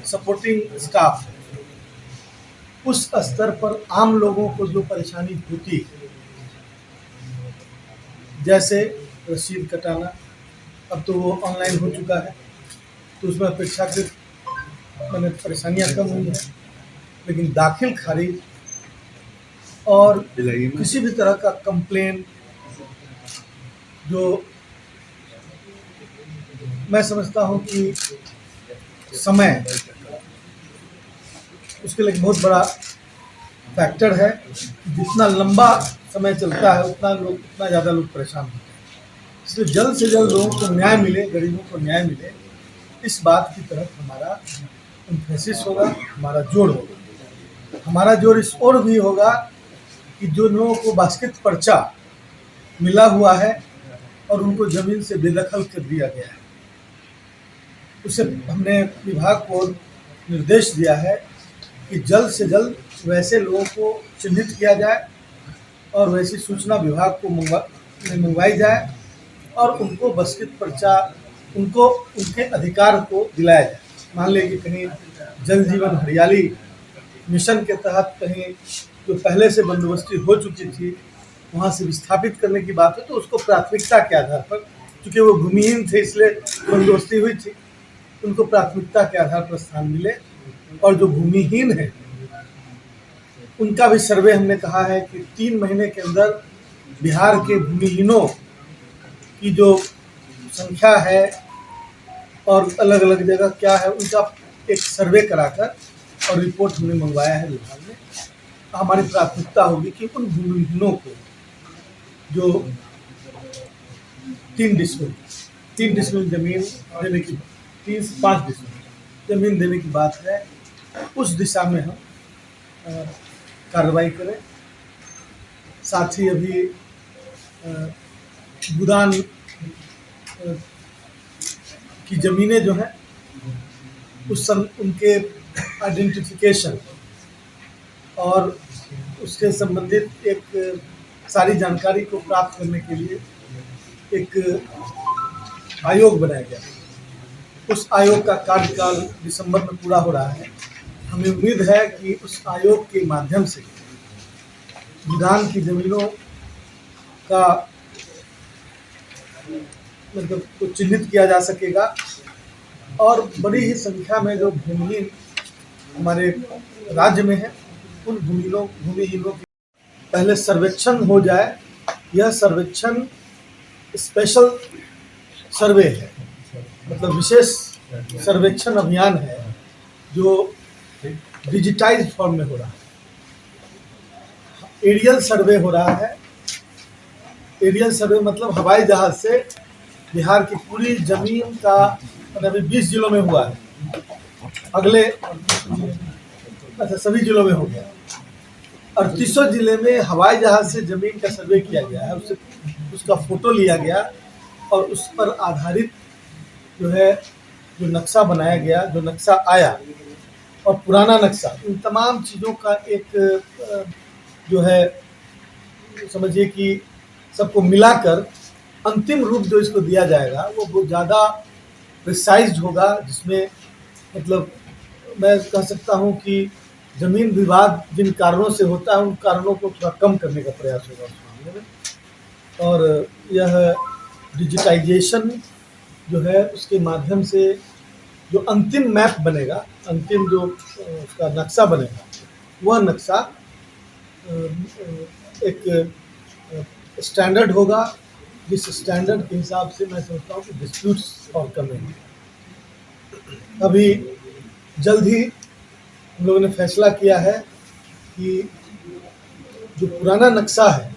Supporting staff, उस स्तर पर आम लोगों को जो परेशानी होती है, जैसे रसीद कटाना, अब तो वो ऑनलाइन हो चुका है, तो उसमें अपेक्षाकृत मैंने परेशानियाँ कम हुई हैं, लेकिन दाखिल खारिज और किसी भी तरह का कंप्लेन जो मैं समझता हूँ कि समय उसके लिए एक बहुत बड़ा फैक्टर है। जितना लंबा समय चलता है उतना ज़्यादा लोग परेशान होते हैं। इसलिए जल्द से जल्द लोगों को न्याय मिले, गरीबों को न्याय मिले, इस बात की तरफ हमारा एम्फेसिस होगा, हमारा जोर होगा। हमारा जोर इस ओर भी होगा कि जो लोगों को बास्केट पर्चा मिला हुआ है और उनको ज़मीन से बेदखल कर दिया गया है, उसे हमने विभाग को निर्देश दिया है कि जल्द से जल्द वैसे लोगों को चिन्हित किया जाए और वैसी सूचना विभाग को मंगवाई जाए और उनको बास्केट पर्चा, उनको उनके अधिकार को दिलाया जाए। मान लें कि कहीं जल जीवन हरियाली मिशन के तहत कहीं जो पहले से बंदोबस्ती हो चुकी थी वहाँ से विस्थापित करने की बात है, तो उसको प्राथमिकता के आधार पर, चूँकि वो भूमिहीन थे इसलिए बंदोबस्ती हुई थी, उनको प्राथमिकता के आधार पर स्थान मिले। और जो भूमिहीन है उनका भी सर्वे हमने कहा है कि 3 महीने के अंदर बिहार के भूमिहीनों की जो संख्या है और अलग अलग जगह क्या है उनका एक सर्वे कराकर और रिपोर्ट हमने मंगवाया है विभाग में। हमारी प्राथमिकता होगी कि उन भूमिहीनों को जो 3 डिसमिल जमीन देने की, 3 से 5 डिसमिल जमीन देने की बात है, उस दिशा में हम कार्रवाई करें। साथ ही अभी बुदान की ज़मीनें जो हैं उनके आइडेंटिफिकेशन और उसके संबंधित एक सारी जानकारी को प्राप्त करने के लिए एक आयोग बनाया गया। उस आयोग का कार्यकाल दिसंबर में पूरा हो रहा है। हमें उम्मीद है कि उस आयोग के माध्यम से विधान की ज़मीनों का मतलब को चिन्हित किया जा सकेगा और बड़ी ही संख्या में जो भूमिहीन हमारे राज्य में है उन भूमिहीनों की पहले सर्वेक्षण हो जाए। यह सर्वेक्षण स्पेशल सर्वे है, मतलब विशेष सर्वेक्षण अभियान है जो डिजिटाइज्ड फॉर्म में हो रहा है। एरियल सर्वे हो रहा है। एरियल सर्वे मतलब हवाई जहाज से बिहार की पूरी जमीन का, मतलब 20 जिलों में हुआ है, अगले अच्छा सभी जिलों में हो गया। 38 जिले में हवाई जहाज से जमीन का सर्वे किया गया है, उसका फोटो लिया गया और उस पर आधारित जो है जो नक्शा बनाया गया, जो नक्शा आया और पुराना नक्शा, इन तमाम चीज़ों का एक जो है समझिए कि सबको मिलाकर अंतिम रूप जो इसको दिया जाएगा वो बहुत ज़्यादा प्रिसाइज्ड होगा, जिसमें मतलब मैं कह सकता हूँ कि ज़मीन विवाद जिन कारणों से होता है उन कारणों को थोड़ा कम करने का प्रयास होगा उस मामले में। और यह डिजिटाइजेशन जो है उसके माध्यम से जो अंतिम मैप बनेगा, अंतिम जो उसका नक्शा बनेगा, वह नक्शा एक स्टैंडर्ड होगा, जिस स्टैंडर्ड के हिसाब से मैं समझता हूँ कि डिस्प्यूट्स सॉल्व कर रहे हैं। अभी जल्द ही हम लोगों ने फैसला किया है कि जो पुराना नक्शा है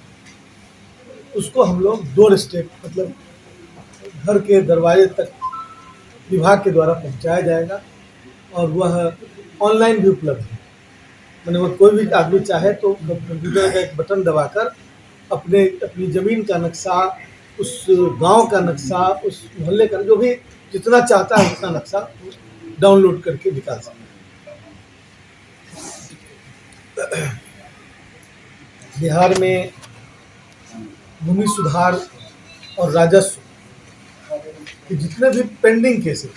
उसको हम लोग डोर स्टेप, मतलब घर के दरवाजे तक विभाग के द्वारा पहुंचाया जाएगा और वह ऑनलाइन भी उपलब्ध है। मैंने वो कोई भी आदमी चाहे तो कंप्यूटर का एक बटन दबाकर अपनी ज़मीन का नक्शा, उस गांव का नक्शा, उस मोहल्ले का, जो भी जितना चाहता है उतना नक्शा डाउनलोड करके निकाल सकता है। बिहार में भूमि सुधार और राजस्व के जितने भी पेंडिंग केसेस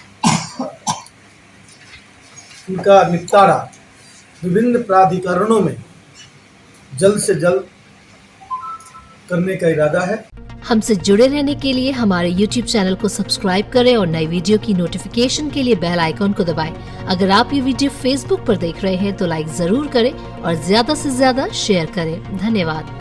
इनका निपटारा विभिन्न प्राधिकरणों में जल्द से जल्द करने का इरादा है। हमसे जुड़े रहने के लिए हमारे YouTube चैनल को सब्सक्राइब करें और नई वीडियो की नोटिफिकेशन के लिए बेल आइकॉन को दबाएं। अगर आप ये वीडियो Facebook पर देख रहे हैं तो लाइक जरूर करें और ज्यादा से ज्यादा शेयर करें। धन्यवाद।